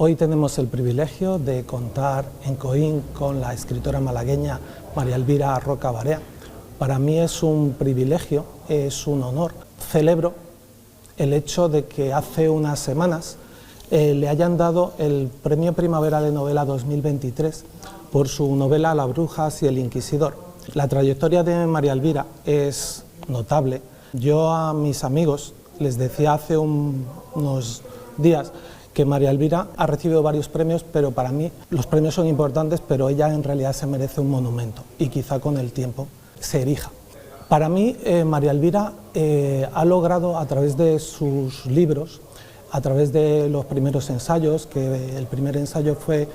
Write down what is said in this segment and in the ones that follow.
Hoy tenemos el privilegio de contar en Coín con la escritora malagueña María Elvira Roca Barea. Para mí es un privilegio, es un honor. Celebro el hecho de que hace unas semanas le hayan dado el Premio Primavera de Novela 2023 por su novela Las brujas y el inquisidor. La trayectoria de María Elvira es notable. Yo a mis amigos les decía hace unos días que María Elvira ha recibido varios premios, pero para mí los premios son importantes, pero ella en realidad se merece un monumento y quizá con el tiempo se erija. Para mí María Elvira ha logrado a través de sus libros, a través de los primeros ensayos, que el primer ensayo fue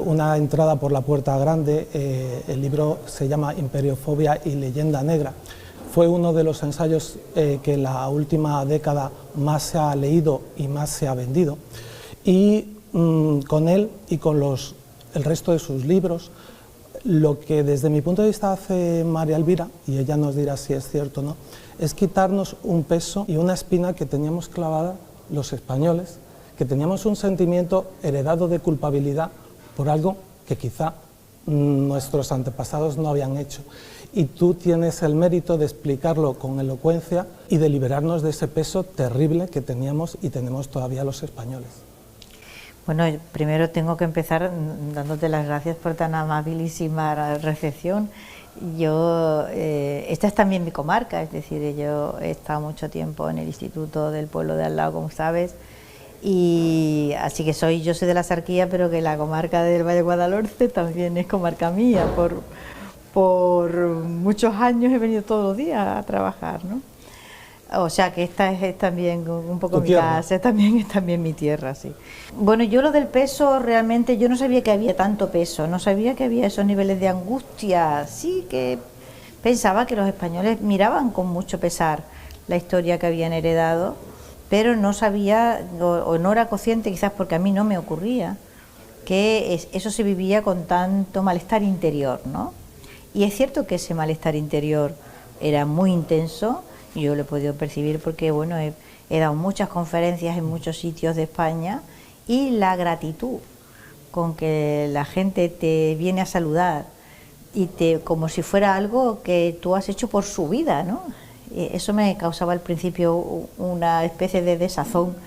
una entrada por la puerta grande, el libro se llama Imperiofobia y leyenda negra. Fue uno de los ensayos que en la última década más se ha leído y más se ha vendido. Y con él y con el resto de sus libros, lo que desde mi punto de vista hace María Elvira, y ella nos dirá si es cierto o no, es quitarnos un peso y una espina que teníamos clavada los españoles, que teníamos un sentimiento heredado de culpabilidad por algo que quizá nuestros antepasados no habían hecho. Y tú tienes el mérito de explicarlo con elocuencia y de liberarnos de ese peso terrible que teníamos y tenemos todavía los españoles. Bueno, primero tengo que empezar dándote las gracias por tan amabilísima recepción. Esta es también mi comarca, es decir, yo he estado mucho tiempo en el Instituto del Pueblo de al lado, como sabes, y así que yo soy de la Sarquía, pero que la comarca del Valle Guadalhorce también es comarca mía. Por muchos años he venido todos los días a trabajar, ¿no? O sea que esta es también un poco mi casa, es también mi tierra, sí. Bueno, yo lo del peso, realmente yo no sabía que había tanto peso, no sabía que había esos niveles de angustia. Sí que pensaba que los españoles miraban con mucho pesar la historia que habían heredado, pero no sabía, o no era consciente, quizás porque a mí no me ocurría, que eso se vivía con tanto malestar interior, ¿no? Y es cierto que ese malestar interior era muy intenso, y yo lo he podido percibir porque bueno, he dado muchas conferencias en muchos sitios de España, y la gratitud con que la gente te viene a saludar y como si fuera algo que tú has hecho por su vida, ¿no? Eso me causaba al principio una especie de desazón,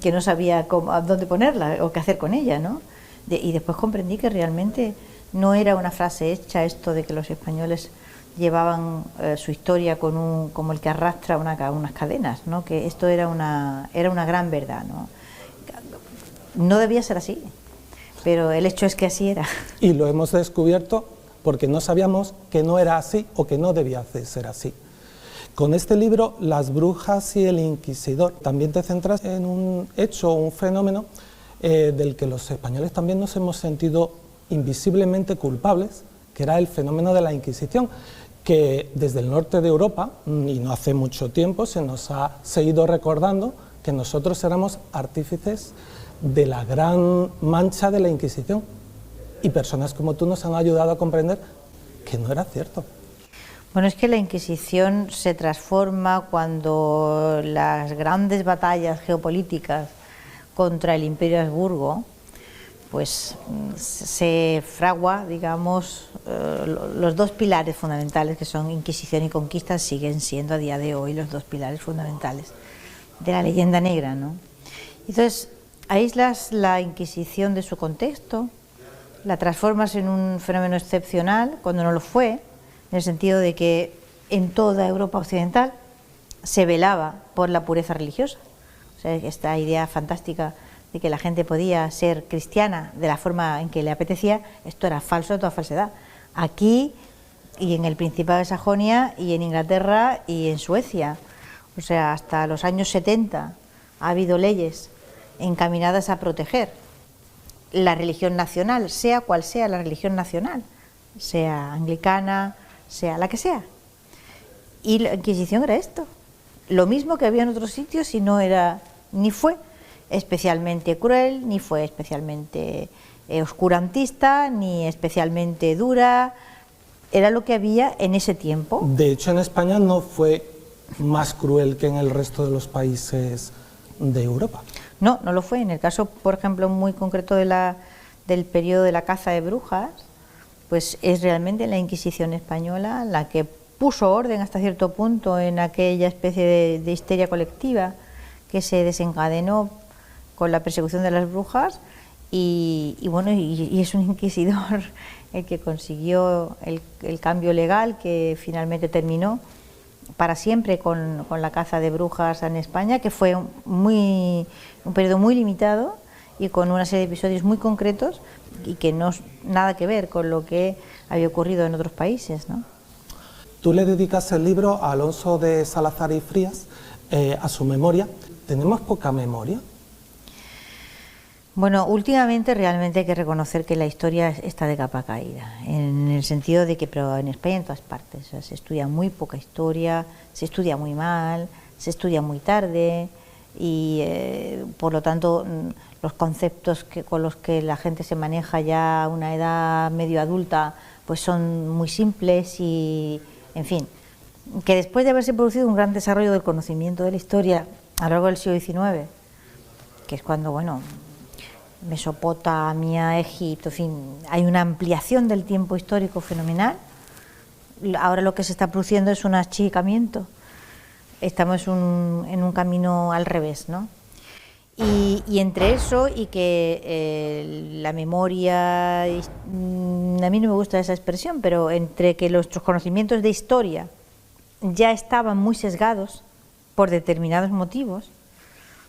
que no sabía a dónde ponerla o qué hacer con ella, ¿no? Y después comprendí que realmente no era una frase hecha esto de que los españoles llevaban su historia como el que arrastra unas cadenas, ¿no? Que esto era una gran verdad, ¿no? No debía ser así, pero el hecho es que así era. Y lo hemos descubierto porque no sabíamos que no era así o que no debía ser así. Con este libro, Las brujas y el inquisidor, también te centras en un hecho, un fenómeno del que los españoles también nos hemos sentido invisiblemente culpables, que era el fenómeno de la Inquisición, que desde el norte de Europa, y no hace mucho tiempo, se nos ha seguido recordando que nosotros éramos artífices de la gran mancha de la Inquisición, y personas como tú nos han ayudado a comprender que no era cierto. Bueno, es que la Inquisición se transforma cuando las grandes batallas geopolíticas contra el Imperio Habsburgo, pues se fragua, digamos, los dos pilares fundamentales que son Inquisición y Conquista, siguen siendo a día de hoy los dos pilares fundamentales de la leyenda negra, ¿no? Entonces, aíslas la Inquisición de su contexto, la transformas en un fenómeno excepcional cuando no lo fue, en el sentido de que en toda Europa occidental se velaba por la pureza religiosa. O sea, esta idea fantástica de que la gente podía ser cristiana de la forma en que le apetecía, esto era falso de toda falsedad. Aquí y en el Principado de Sajonia y en Inglaterra y en Suecia, o sea, hasta los años 70 ha habido leyes encaminadas a proteger la religión nacional, sea cual sea la religión nacional, sea anglicana, sea la que sea. Y la Inquisición era esto, lo mismo que había en otros sitios, y no era, ni fue especialmente cruel, ni fue especialmente oscurantista, ni especialmente dura, era lo que había en ese tiempo. De hecho, en España no fue más cruel que en el resto de los países de Europa. No, no lo fue. En el caso, por ejemplo, muy concreto del periodo de la caza de brujas, pues es realmente la Inquisición española la que puso orden hasta cierto punto en aquella especie de histeria colectiva que se desencadenó con la persecución de las brujas y es un inquisidor el que consiguió el cambio legal que finalmente terminó para siempre con la caza de brujas en España, que fue un periodo muy limitado y con una serie de episodios muy concretos y que no nada que ver con lo que había ocurrido en otros países, ¿no? Tú le dedicas el libro a Alonso de Salazar y Frías, a su memoria. ¿Tenemos poca memoria? Bueno, últimamente realmente hay que reconocer que la historia está de capa caída, en el sentido de que, pero en España en todas partes, o sea, se estudia muy poca historia, se estudia muy mal, se estudia muy tarde y por lo tanto los conceptos con los que la gente se maneja ya a una edad medio adulta pues son muy simples y, en fin, que después de haberse producido un gran desarrollo del conocimiento de la historia a lo largo del siglo XIX, que es cuando, bueno, Mesopotamia, Egipto, en fin, hay una ampliación del tiempo histórico fenomenal. Ahora lo que se está produciendo es un achicamiento, estamos en un camino al revés, ¿no? Y entre eso y que la memoria, a mí no me gusta esa expresión, pero entre que nuestros conocimientos de historia ya estaban muy sesgados por determinados motivos,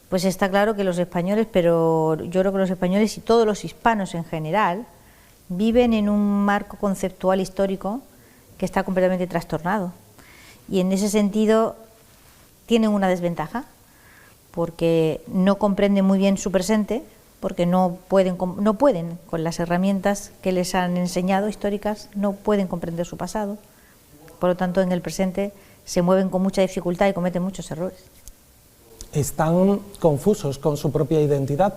pues está claro que los españoles, pero yo creo que los españoles y todos los hispanos en general, viven en un marco conceptual histórico que está completamente trastornado. Y en ese sentido tienen una desventaja, porque no comprenden muy bien su presente, porque no pueden con las herramientas que les han enseñado históricas, no pueden comprender su pasado. Por lo tanto, en el presente se mueven con mucha dificultad y cometen muchos errores. ¿Están confusos con su propia identidad?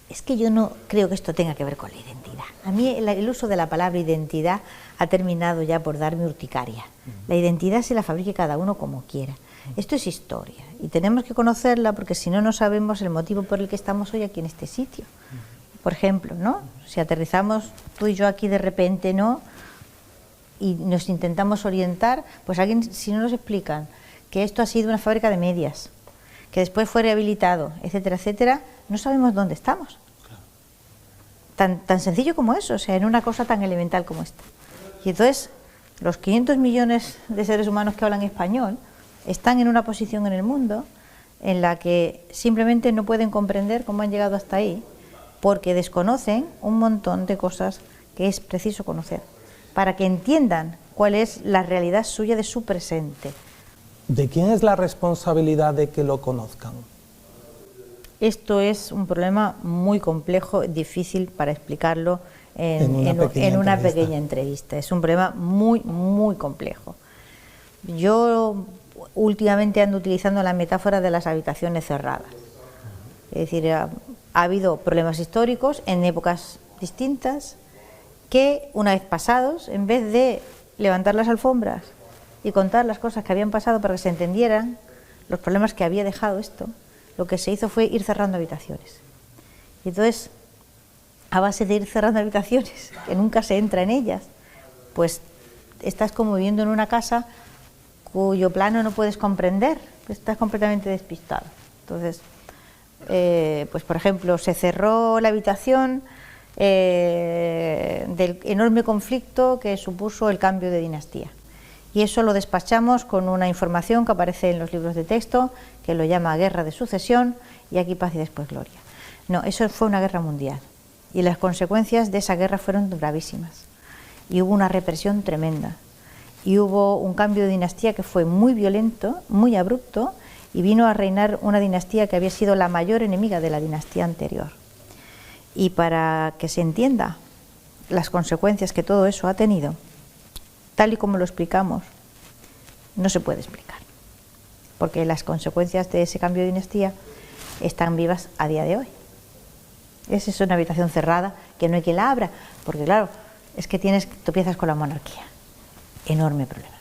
Es que yo no creo que esto tenga que ver con la identidad. A mí el uso de la palabra identidad ha terminado ya por darme urticaria. La identidad se la fabrique cada uno como quiera. Esto es historia y tenemos que conocerla porque si no, no sabemos el motivo por el que estamos hoy aquí en este sitio. Por ejemplo, ¿no? Si aterrizamos tú y yo aquí de repente, ¿no?, y nos intentamos orientar, pues alguien, si no nos explican que esto ha sido una fábrica de medias, que después fue rehabilitado, etcétera, etcétera, no sabemos dónde estamos. Tan sencillo como eso, o sea, en una cosa tan elemental como esta. Y entonces, los 500 millones de seres humanos que hablan español están en una posición en el mundo en la que simplemente no pueden comprender cómo han llegado hasta ahí, porque desconocen un montón de cosas que es preciso conocer, para que entiendan cuál es la realidad suya de su presente. ¿De quién es la responsabilidad de que lo conozcan? Esto es un problema muy complejo, difícil para explicarlo en una pequeña entrevista. Es un problema muy, muy complejo. Yo últimamente ando utilizando la metáfora de las habitaciones cerradas. Es decir, ha habido problemas históricos en épocas distintas que, una vez pasados, en vez de levantar las alfombras y contar las cosas que habían pasado para que se entendieran los problemas que había dejado esto, lo que se hizo fue ir cerrando habitaciones. Y entonces, a base de ir cerrando habitaciones, que nunca se entra en ellas, pues estás como viviendo en una casa cuyo plano no puedes comprender, estás completamente despistado. Entonces, pues por ejemplo, se cerró la habitación del enorme conflicto que supuso el cambio de dinastía. Y eso lo despachamos con una información que aparece en los libros de texto, que lo llama guerra de sucesión, y aquí paz y después gloria. No, eso fue una guerra mundial, y las consecuencias de esa guerra fueron gravísimas, y hubo una represión tremenda, y hubo un cambio de dinastía que fue muy violento, muy abrupto, y vino a reinar una dinastía que había sido la mayor enemiga de la dinastía anterior. Y para que se entienda las consecuencias que todo eso ha tenido, tal y como lo explicamos, no se puede explicar, porque las consecuencias de ese cambio de dinastía están vivas a día de hoy. Esa es una habitación cerrada que no hay quien la abra, porque claro, es que tropiezas con la monarquía. Enorme problema.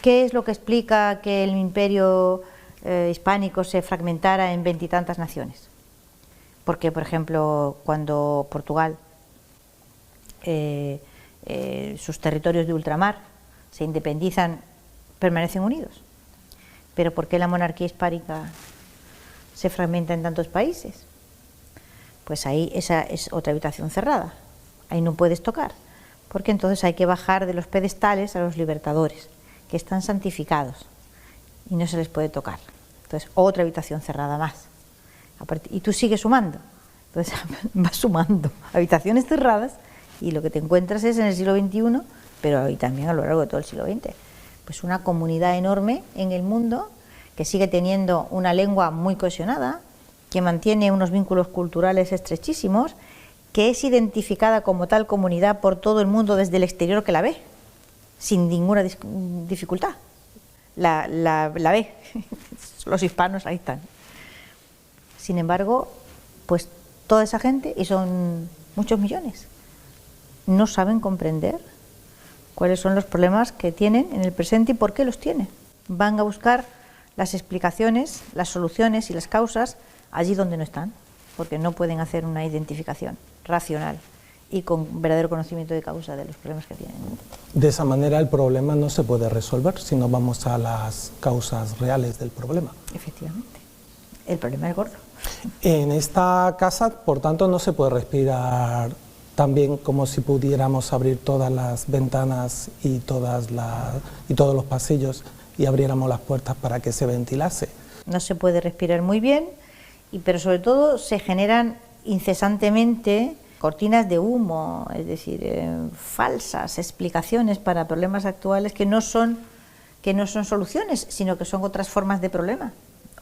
¿Qué es lo que explica que el imperio hispánico se fragmentara en veintitantas naciones. Porque, por ejemplo, cuando Portugal, sus territorios de ultramar se independizan, permanecen unidos. Pero ¿por qué la monarquía hispánica se fragmenta en tantos países? Pues ahí esa es otra habitación cerrada, ahí no puedes tocar, porque entonces hay que bajar de los pedestales a los libertadores, que están santificados y no se les puede tocar. Entonces otra habitación cerrada más, y tú sigues sumando, entonces vas sumando habitaciones cerradas y lo que te encuentras es en el siglo XXI, pero ahí también a lo largo de todo el siglo XX, pues una comunidad enorme en el mundo que sigue teniendo una lengua muy cohesionada, que mantiene unos vínculos culturales estrechísimos, que es identificada como tal comunidad por todo el mundo desde el exterior que la ve, sin ninguna dificultad. La ve, los hispanos ahí están. Sin embargo, pues toda esa gente, y son muchos millones, no saben comprender cuáles son los problemas que tienen en el presente y por qué los tienen. Van a buscar las explicaciones, las soluciones y las causas allí donde no están, porque no pueden hacer una identificación racional y con verdadero conocimiento de causa de los problemas que tienen. De esa manera el problema no se puede resolver si no vamos a las causas reales del problema. Efectivamente, el problema es gordo. En esta casa, por tanto, no se puede respirar tan bien como si pudiéramos abrir todas las ventanas y todos los pasillos y abriéramos las puertas para que se ventilase. No se puede respirar muy bien, pero sobre todo se generan incesantemente cortinas de humo, es decir, falsas explicaciones para problemas actuales que no son soluciones, sino que son otras formas de problema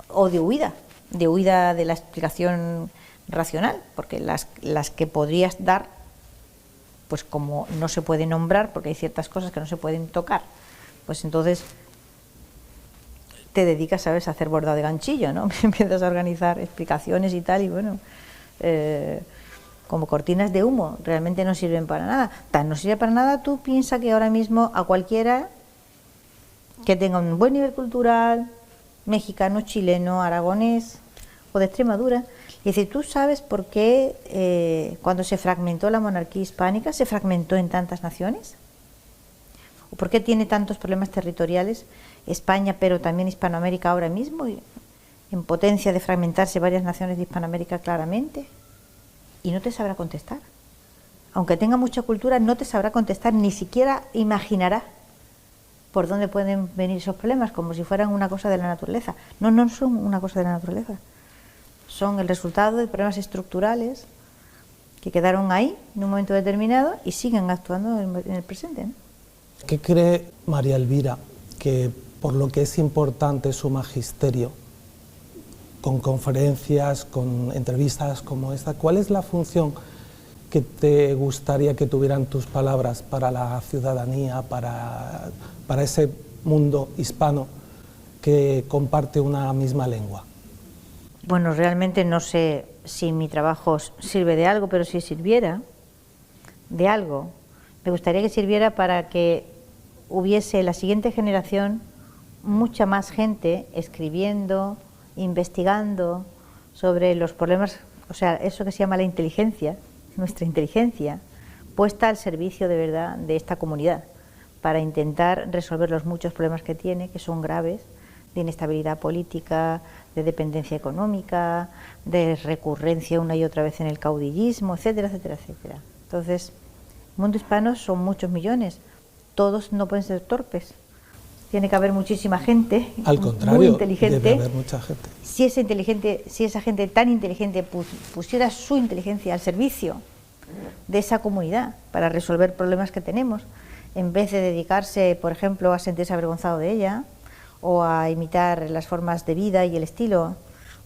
o de huida de la explicación racional, porque las que podrías dar, pues como no se puede nombrar, porque hay ciertas cosas que no se pueden tocar, pues entonces te dedicas, ¿sabes?, a hacer bordado de ganchillo, ¿no? Empiezas a organizar explicaciones y tal, y bueno, como cortinas de humo, realmente no sirven para nada. Tan no sirve para nada, tú piensas que ahora mismo a cualquiera que tenga un buen nivel cultural, mexicano, chileno, aragonés o de Extremadura, y decir, ¿tú sabes por qué cuando se fragmentó la monarquía hispánica se fragmentó en tantas naciones? ¿O por qué tiene tantos problemas territoriales España, pero también Hispanoamérica ahora mismo, en potencia de fragmentarse varias naciones de Hispanoamérica claramente? Y no te sabrá contestar. Aunque tenga mucha cultura, no te sabrá contestar, ni siquiera imaginará por dónde pueden venir esos problemas, como si fueran una cosa de la naturaleza. No, no son una cosa de la naturaleza. Son el resultado de problemas estructurales que quedaron ahí en un momento determinado y siguen actuando en el presente, ¿no? ¿Qué cree María Elvira que, por lo que es importante su magisterio, con conferencias, con entrevistas como esta, cuál es la función que te gustaría que tuvieran tus palabras para la ciudadanía, para ese mundo hispano que comparte una misma lengua? Bueno, realmente no sé si mi trabajo sirve de algo, pero si sirviera de algo, me gustaría que sirviera para que hubiese la siguiente generación mucha más gente escribiendo, investigando sobre los problemas, o sea, eso que se llama la inteligencia, nuestra inteligencia, puesta al servicio de verdad de esta comunidad, para intentar resolver los muchos problemas que tiene, que son graves, de inestabilidad política, de dependencia económica, de recurrencia una y otra vez en el caudillismo, etcétera, etcétera, etcétera. Entonces, el mundo hispano son muchos millones, todos no pueden ser torpes. Tiene que haber muchísima gente, al contrario, muy inteligente. Debe haber mucha gente. Si esa gente tan inteligente pusiera su inteligencia al servicio de esa comunidad para resolver problemas que tenemos, en vez de dedicarse, por ejemplo, a sentirse avergonzado de ella o a imitar las formas de vida y el estilo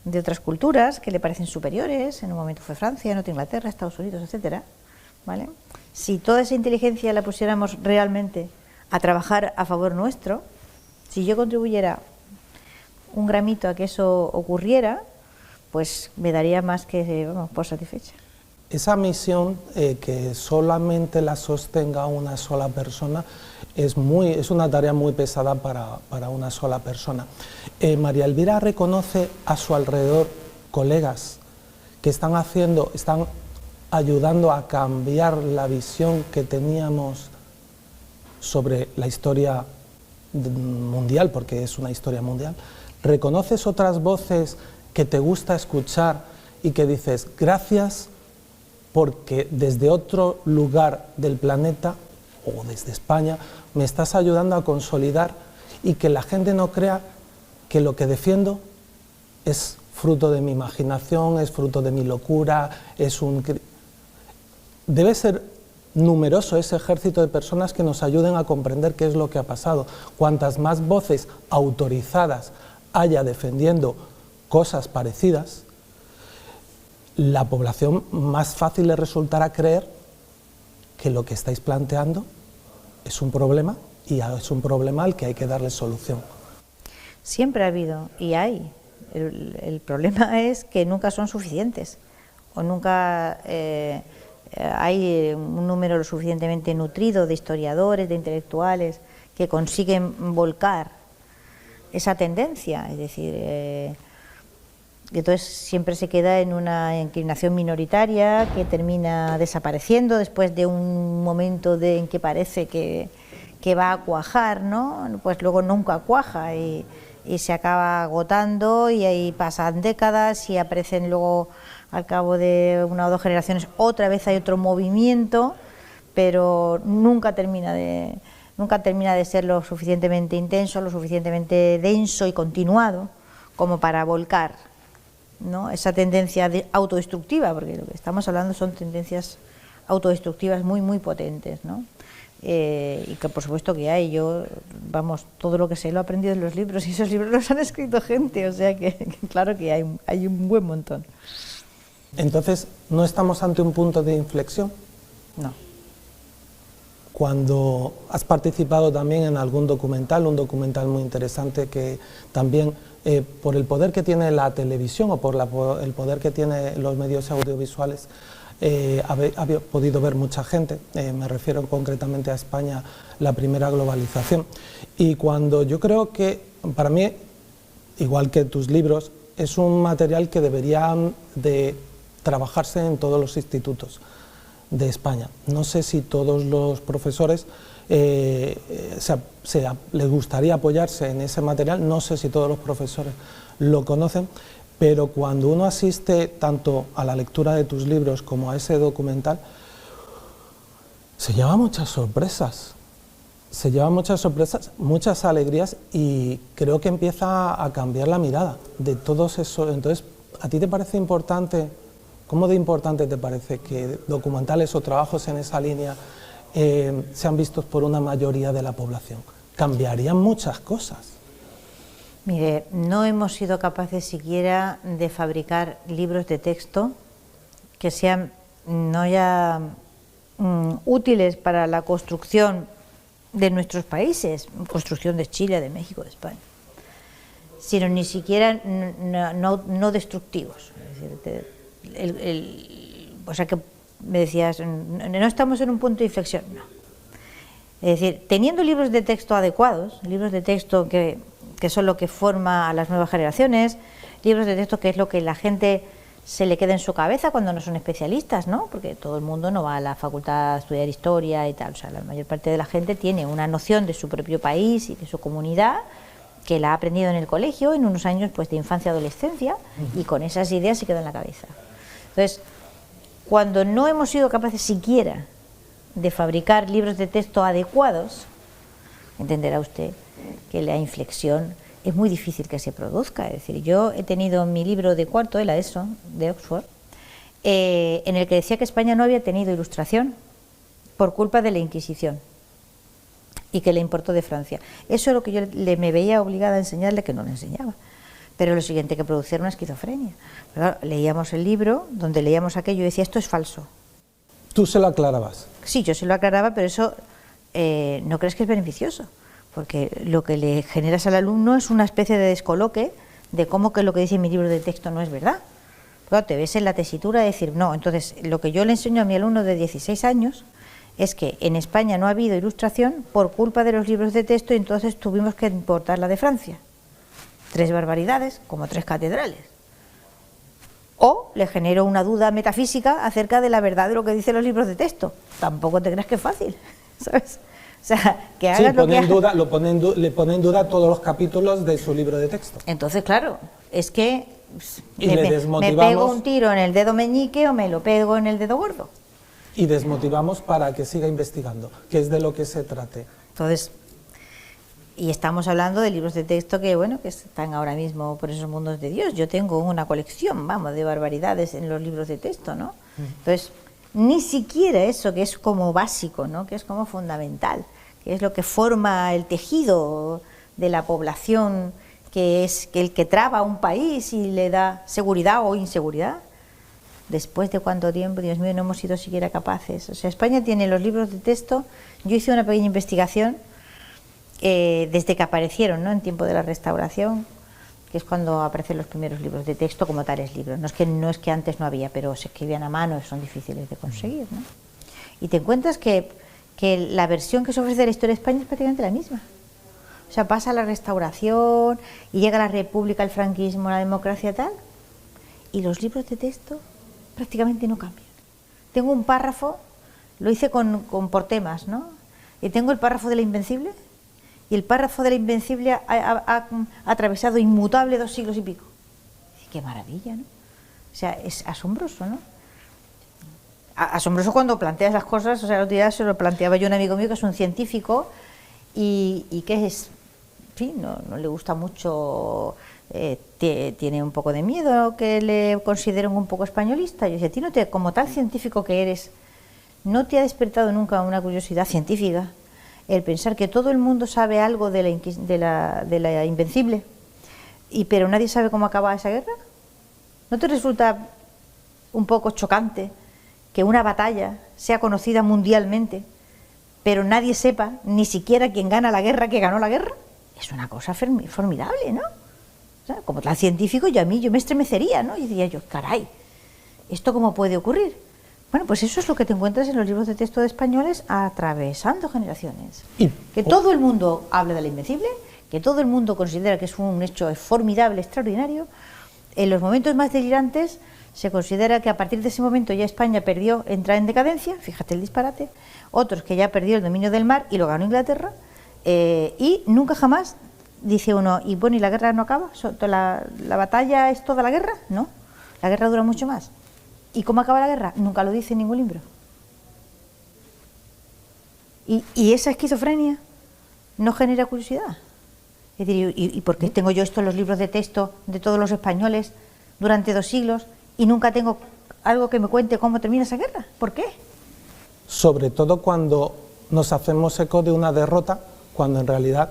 de otras culturas que le parecen superiores, en un momento fue Francia, en otro Inglaterra, Estados Unidos, etcétera, ¿vale? Si toda esa inteligencia la pusiéramos realmente a trabajar a favor nuestro, si yo contribuyera un gramito a que eso ocurriera, pues me daría más que, vamos, por satisfecha. esa misión que solamente la sostenga una sola persona es una tarea muy pesada para una sola persona. María Elvira reconoce a su alrededor colegas que están ayudando a cambiar la visión que teníamos sobre la historia mundial, porque es una historia mundial. ¿Reconoces otras voces que te gusta escuchar y que dices gracias porque desde otro lugar del planeta o desde España me estás ayudando a consolidar y que la gente no crea que lo que defiendo es fruto de mi imaginación, es fruto de mi locura, debe ser numeroso ese ejército de personas que nos ayuden a comprender qué es lo que ha pasado. Cuantas más voces autorizadas haya defendiendo cosas parecidas, la población más fácil le resultará creer que lo que estáis planteando es un problema y es un problema al que hay que darle solución. Siempre ha habido y hay. El problema es que nunca son suficientes o nunca hay un número lo suficientemente nutrido de historiadores, de intelectuales que consiguen volcar esa tendencia, es decir, entonces siempre se queda en una inclinación minoritaria que termina desapareciendo después de un momento en que parece que va a cuajar, ¿no? Pues luego nunca cuaja y se acaba agotando y ahí pasan décadas y aparecen luego al cabo de una o dos generaciones otra vez hay otro movimiento, pero nunca termina de ser lo suficientemente intenso, lo suficientemente denso y continuado como para volcar, ¿no? Esa tendencia autodestructiva, porque lo que estamos hablando son tendencias autodestructivas muy muy potentes, ¿no? Y que por supuesto que hay, todo lo que sé lo he aprendido en los libros y esos libros los han escrito gente, o sea que claro que hay un buen montón. Entonces, ¿no estamos ante un punto de inflexión? No. Cuando has participado también en algún documental, un documental muy interesante que también por el poder que tiene la televisión o por el poder que tienen los medios audiovisuales, ha podido ver mucha gente, me refiero concretamente a España, la primera globalización. Y cuando yo creo que, para mí, igual que tus libros, es un material que deberían de trabajarse en todos los institutos de España. No sé si todos los profesores les gustaría apoyarse en ese material, no sé si todos los profesores lo conocen, pero cuando uno asiste tanto a la lectura de tus libros como a ese documental, se lleva muchas sorpresas, muchas alegrías y creo que empieza a cambiar la mirada de todos esos. Entonces, ¿a ti te parece importante, cómo de importante te parece que documentales o trabajos en esa línea sean vistos por una mayoría de la población? Cambiarían muchas cosas. Mire, no hemos sido capaces siquiera de fabricar libros de texto que sean no ya útiles para la construcción de nuestros países, construcción de Chile, de México, de España, sino ni siquiera no destructivos. Es decir, o sea que me decías, no estamos en un punto de inflexión, no. Es decir, teniendo libros de texto adecuados, libros de texto que son lo que forma a las nuevas generaciones, libros de texto que es lo que la gente se le queda en su cabeza cuando no son especialistas, ¿no? Porque todo el mundo no va a la facultad a estudiar historia y tal, o sea, la mayor parte de la gente tiene una noción de su propio país y de su comunidad que la ha aprendido en el colegio en unos años pues de infancia y adolescencia y con esas ideas se queda en la cabeza. Entonces, cuando no hemos sido capaces siquiera de fabricar libros de texto adecuados, entenderá usted que la inflexión es muy difícil que se produzca. Es decir, yo he tenido mi libro de cuarto de la ESO, de Oxford, en el que decía que España no había tenido ilustración por culpa de la Inquisición y que le importó de Francia. Eso es lo que yo me veía obligada a enseñarle, que no le enseñaba. Pero lo siguiente que producía era una esquizofrenia. Pero claro, leíamos el libro, donde leíamos aquello y decía, esto es falso. ¿Tú se lo aclarabas? Sí, yo se lo aclaraba, pero eso no crees que es beneficioso, porque lo que le generas al alumno es una especie de descoloque de cómo que lo que dice mi libro de texto no es verdad. Claro, te ves en la tesitura de decir, no, entonces lo que yo le enseño a mi alumno de 16 años es que en España no ha habido ilustración por culpa de los libros de texto y entonces tuvimos que importar la de Francia. 3 barbaridades, como 3 catedrales. O le genero una duda metafísica acerca de la verdad de lo que dicen los libros de texto. Tampoco te creas que es fácil, ¿sabes? O sea, que hagas sí, lo que hagas. le pone en duda todos los capítulos de su libro de texto. Entonces, claro, es que me pego un tiro en el dedo meñique o me lo pego en el dedo gordo. Y desmotivamos para que siga investigando, que es de lo que se trate. Entonces, y estamos hablando de libros de texto que, bueno, que están ahora mismo por esos mundos de Dios. Yo tengo una colección, vamos, de barbaridades en los libros de texto, ¿no? Entonces, ni siquiera eso que es como básico, ¿no? Que es como fundamental, que es lo que forma el tejido de la población, que es el que traba a un país y le da seguridad o inseguridad. Después de cuánto tiempo, Dios mío, no hemos sido siquiera capaces. O sea, España tiene los libros de texto. Yo hice una pequeña investigación desde que aparecieron, ¿no?, en tiempo de la Restauración, que es cuando aparecen los primeros libros de texto como tales libros. No es que antes no había, pero se escribían a mano y son difíciles de conseguir, ¿no? Y te encuentras que la versión que se ofrece de la historia de España es prácticamente la misma. O sea, pasa la Restauración y llega la República, el franquismo, la democracia tal, y los libros de texto prácticamente no cambian. Tengo un párrafo, lo hice por temas, ¿no? Y tengo el párrafo de la Invencible, y el párrafo de la Invencible ha atravesado inmutable 2 siglos y pico. Y qué maravilla, ¿no? O sea, es asombroso, ¿no? Asombroso cuando planteas las cosas. O sea, el otro día se lo planteaba yo a un amigo mío que es un científico y que es, en fin, no le gusta mucho, tiene un poco de miedo que le consideren un poco españolista. Yo decía, ¿a ti como tal científico que eres, no te ha despertado nunca una curiosidad científica el pensar que todo el mundo sabe algo de la Invencible, pero nadie sabe cómo acaba esa guerra? ¿No te resulta un poco chocante que una batalla sea conocida mundialmente, pero nadie sepa ni siquiera quién gana la guerra, que ganó la guerra? Es una cosa formidable, ¿no? O sea, como tal científico, yo me estremecería, ¿no? Y diría yo, caray, ¿esto cómo puede ocurrir? Bueno, pues eso es lo que te encuentras en los libros de texto de españoles atravesando generaciones. Que todo el mundo habla de la Invencible, que todo el mundo considera que es un hecho formidable, extraordinario. En los momentos más delirantes se considera que a partir de ese momento ya España entra en decadencia, fíjate el disparate. Otros que ya perdió el dominio del mar y lo ganó Inglaterra, y nunca jamás dice uno, y bueno, ¿y la guerra no acaba? ¿La batalla es toda la guerra? No, la guerra dura mucho más. ¿Y cómo acaba la guerra? Nunca lo dice en ningún libro. Y esa esquizofrenia no genera curiosidad. Es decir, ¿y por qué tengo yo esto en los libros de texto de todos los españoles durante 2 siglos y nunca tengo algo que me cuente cómo termina esa guerra? ¿Por qué? Sobre todo cuando nos hacemos eco de una derrota, cuando en realidad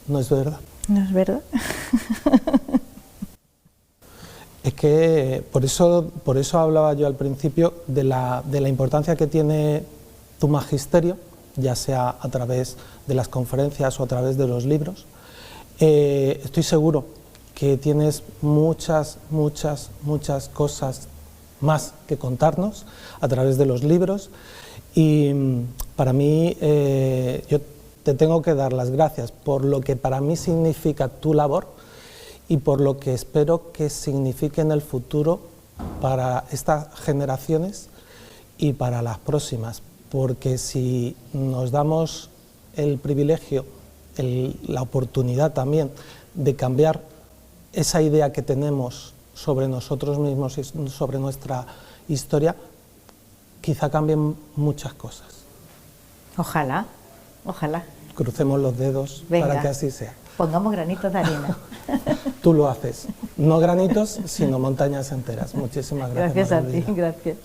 no es verdad. No es verdad. Es que por eso hablaba yo al principio de la importancia que tiene tu magisterio, ya sea a través de las conferencias o a través de los libros. Estoy seguro que tienes muchas cosas más que contarnos a través de los libros, y para mí yo te tengo que dar las gracias por lo que para mí significa tu labor y por lo que espero que signifique en el futuro para estas generaciones y para las próximas, porque si nos damos el privilegio, la oportunidad también de cambiar esa idea que tenemos sobre nosotros mismos y sobre nuestra historia, quizá cambien muchas cosas. Ojalá, ojalá. Crucemos los dedos. Venga, para que así sea. Pongamos granitos de arena. Tú lo haces, no granitos, sino montañas enteras. Muchísimas gracias. Gracias a ti, gracias.